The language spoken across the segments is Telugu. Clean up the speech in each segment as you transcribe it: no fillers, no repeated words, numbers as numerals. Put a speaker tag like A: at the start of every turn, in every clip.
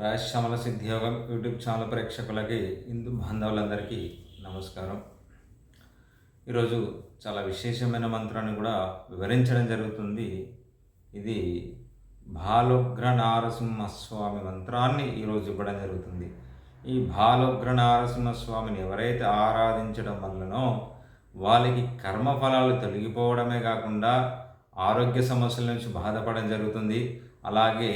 A: రాజశ్యామల సిద్ధియోగం యూట్యూబ్ ఛానల్ ప్రేక్షకులకి హిందూ బాంధవులందరికీ నమస్కారం. ఈరోజు చాలా విశేషమైన మంత్రాన్ని కూడా వివరించడం జరుగుతుంది. ఇది బాలోగ్ర నారసింహస్వామి మంత్రాన్ని ఈరోజు ఇవ్వడం జరుగుతుంది. ఈ బాలోగ్ర నారసింహస్వామిని ఎవరైతే ఆరాధించడం వల్లనో వాళ్ళకి కర్మఫలాలు తొలగిపోవడమే కాకుండా ఆరోగ్య సమస్యల నుంచి బాధపడడం జరుగుతుంది. అలాగే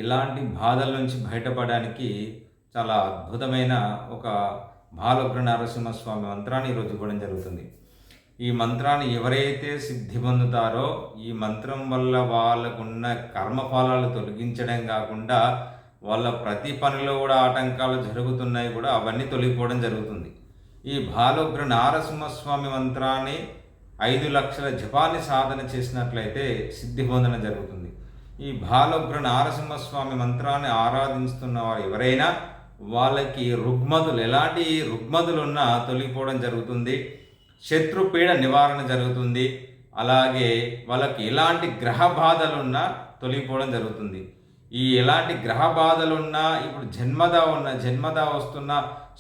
A: ఇలాంటి బాధల నుంచి బయటపడడానికి చాలా అద్భుతమైన ఒక బాలోగ్ర నరసింహస్వామి మంత్రాన్ని ఈరోజు ఇవ్వడం జరుగుతుంది. ఈ మంత్రాన్ని ఎవరైతే సిద్ధి పొందుతారో ఈ మంత్రం వల్ల వాళ్ళకున్న కర్మఫలాలు తొలగించడం కాకుండా వాళ్ళ ప్రతి పనిలో కూడా ఆటంకాలు జరుగుతున్నాయి కూడా అవన్నీ తొలగిపోవడం జరుగుతుంది. ఈ బాలోగ్ర నారసింహస్వామి మంత్రాన్ని 5 లక్షల జపాన్ని సాధన చేసినట్లయితే సిద్ధి పొందడం జరుగుతుంది. ఈ బాలోగ్ర నారసింహస్వామి మంత్రాన్ని ఆరాధిస్తున్న వారు ఎవరైనా వాళ్ళకి ఎలాంటి రుగ్మతులు ఉన్నా తొలగిపోవడం జరుగుతుంది. శత్రుపీడ నివారణ జరుగుతుంది. అలాగే వాళ్ళకి ఎలాంటి గ్రహ బాధలున్నా తొలగిపోవడం జరుగుతుంది. ఈ ఎలాంటి గ్రహ బాధలున్నా ఇప్పుడు జన్మదా వస్తున్న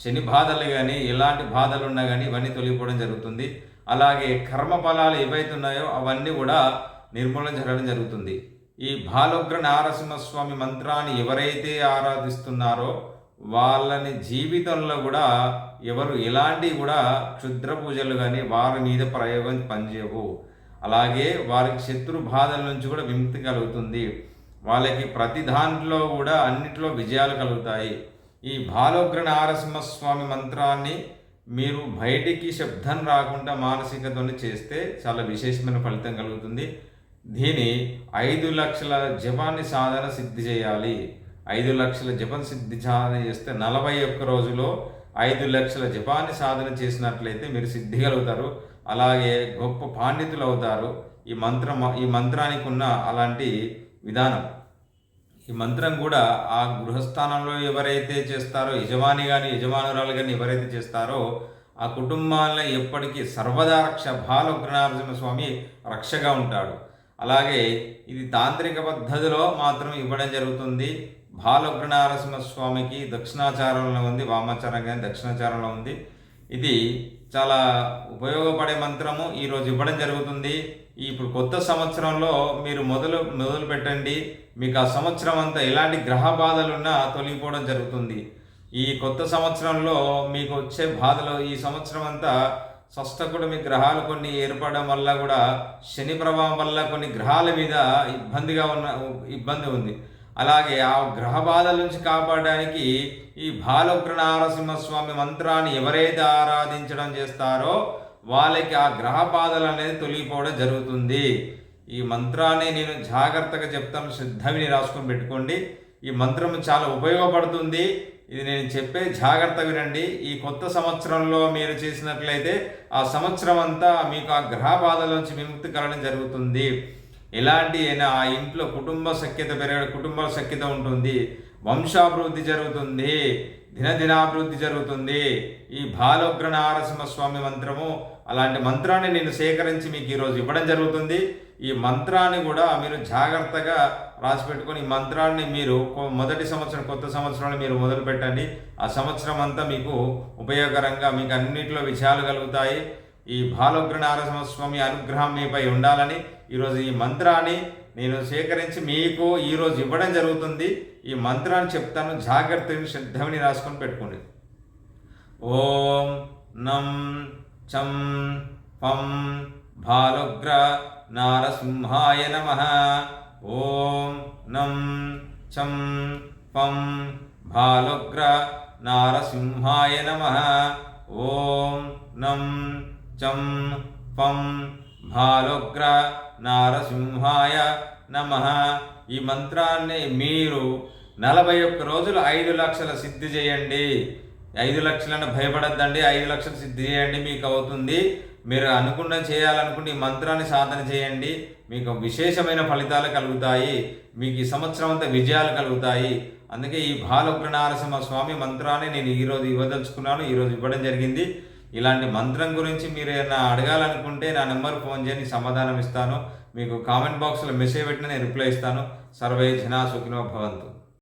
A: శని బాధలు కానీ ఎలాంటి బాధలు ఉన్నా కానీ ఇవన్నీ తొలగిపోవడం జరుగుతుంది. అలాగే కర్మ ఫలాలు ఏవైతే ఉన్నాయో అవన్నీ కూడా నిర్మూలన జరగడం జరుగుతుంది. ఈ బాలోగ్ర నారసింహస్వామి మంత్రాన్ని ఎవరైతే ఆరాధిస్తున్నారో వాళ్ళని జీవితంలో కూడా ఎవరు ఎలాంటి కూడా క్షుద్ర పూజలు కానీ వారి మీద ప్రయోగం పనిచేయవు. అలాగే వారికి శత్రు బాధల నుంచి కూడా విముక్తి కలుగుతుంది. వాళ్ళకి ప్రతి దాంట్లో కూడా అన్నిట్లో విజయాలు కలుగుతాయి. ఈ బాలోగ్ర నారసింహస్వామి మంత్రాన్ని మీరు బయటికి శబ్దం రాకుండా మానసికతోని చేస్తే చాలా విశేషమైన ఫలితం కలుగుతుంది. దీని 5 లక్షల జపాన్ని సాధన సిద్ధి చేయాలి. 5 లక్షల జపం సిద్ధి సాధన చేస్తే 41 రోజులో 5 లక్షల జపాన్ని సాధన చేసినట్లయితే మీరు సిద్ధి కలుగుతారు. అలాగే గొప్ప పాండితులు అవుతారు. ఈ మంత్రానికి ఉన్న అలాంటి విధానం. ఈ మంత్రం కూడా ఆ గృహస్థానంలో ఎవరైతే చేస్తారో యజమాని కానీ యజమానురాలు కానీ ఎవరైతే చేస్తారో ఆ కుటుంబాల్లో ఎప్పటికీ సర్వదా బాలోగ్ర నరసింహస్వామి రక్షగా ఉంటాడు. అలాగే ఇది తాంత్రిక పద్ధతిలో మాత్రం ఇవ్వడం జరుగుతుంది. బాలోగ్ర నరసింహస్వామికి దక్షిణాచారంలో ఉంది, వామాచారం కానీ దక్షిణాచారంలో ఉంది. ఇది చాలా ఉపయోగపడే మంత్రము ఈరోజు ఇవ్వడం జరుగుతుంది. ఇప్పుడు కొత్త సంవత్సరంలో మీరు మొదలు పెట్టండి. మీకు ఆ సంవత్సరం అంతా ఎలాంటి గ్రహ బాధలున్నా తొలగిపోవడం జరుగుతుంది. ఈ కొత్త సంవత్సరంలో మీకు వచ్చే బాధలు ఈ సంవత్సరం అంతా షష్టకుడు మీ గ్రహాలు కొన్ని ఏర్పడడం వల్ల కూడా శని ప్రభావం వల్ల కొన్ని గ్రహాల మీద ఇబ్బంది ఉంది. అలాగే ఆ గ్రహ బాధల నుంచి కాపాడడానికి ఈ బాలోగ్ర నారసింహస్వామి మంత్రాన్ని ఎవరైతే ఆరాధించడం చేస్తారో వాళ్ళకి ఆ గ్రహ బాధలు అనేది తొలగిపోవడం జరుగుతుంది. ఈ మంత్రాన్ని నేను జాగ్రత్తగా చెప్తాను, శ్రద్ధని రాసుకొని పెట్టుకోండి. ఈ మంత్రం చాలా ఉపయోగపడుతుంది. ఇది నేను చెప్పే జాగ్రత్త వినండి. ఈ కొత్త సంవత్సరంలో మీరు చేసినట్లయితే ఆ సంవత్సరం అంతా మీకు ఆ గ్రహ బాధల నుంచి విముక్తి కలగడం జరుగుతుంది. ఎలాంటి ఆ ఇంట్లో కుటుంబ సఖ్యత ఉంటుంది, వంశాభివృద్ధి జరుగుతుంది, దినాభివృద్ధి జరుగుతుంది. ఈ బాలోగ్ర నారసింహస్వామి మంత్రము అలాంటి మంత్రాన్ని నేను సేకరించి మీకు ఈరోజు ఇవ్వడం జరుగుతుంది. ఈ మంత్రాన్ని కూడా మీరు జాగ్రత్తగా రాసి పెట్టుకొని ఈ మంత్రాన్ని మీరు మొదటి సంవత్సరం కొత్త సంవత్సరంలో మీరు మొదలు పెట్టండి. ఆ సంవత్సరం అంతా మీకు ఉపయోగకరంగా మీకు అన్నింటిలో విజయాలు కలుగుతాయి. ఈ బాలోగ్ర నరసింహస్వామి అనుగ్రహం మీపై ఉండాలని ఈరోజు ఈ మంత్రాన్ని నేను సేకరించి మీకు ఈరోజు ఇవ్వడం జరుగుతుంది. ఈ మంత్రాన్ని చెప్తాను, జాగ్రత్తగా శ్రద్ధని రాసుకొని పెట్టుకోండి. ఓం నం చం పం బాలోగ్ర నారసింహాయ నమః. ఓం నం చం పం బాలోగ్ర నారసింహాయ నమః. ఓం నం చం పం బాలోగ్ర నారసింహాయ నమః. ఈ మంత్రాన్ని మీరు 41 రోజులు 5 లక్షల సిద్ధి చేయండి. 5 లక్షలను భయపడద్దండి, 5 లక్షలు సిద్ధి చేయండి, మీకు అవుతుంది. మీరు చేయాలనుకుంటే ఈ మంత్రాన్ని సాధన చేయండి. మీకు విశేషమైన ఫలితాలు కలుగుతాయి. మీకు ఈ సంవత్సరం అంతా విజయాలు కలుగుతాయి. అందుకే ఈ బాలోగ్ర నరసింహస్వామి మంత్రాన్ని నేను ఈరోజు ఇవ్వదలుచుకున్నాను, ఈరోజు ఇవ్వడం జరిగింది. ఇలాంటి మంత్రం గురించి మీరు ఏమైనా అడగాలనుకుంటే నా నెంబర్ ఫోన్ చేయండి, సమాధానం ఇస్తాను. మీకు కామెంట్ బాక్స్లో మెసేజ్ పెట్టిన నేను రిప్లై ఇస్తాను. సర్వే జనా సుఖినో భవంతు.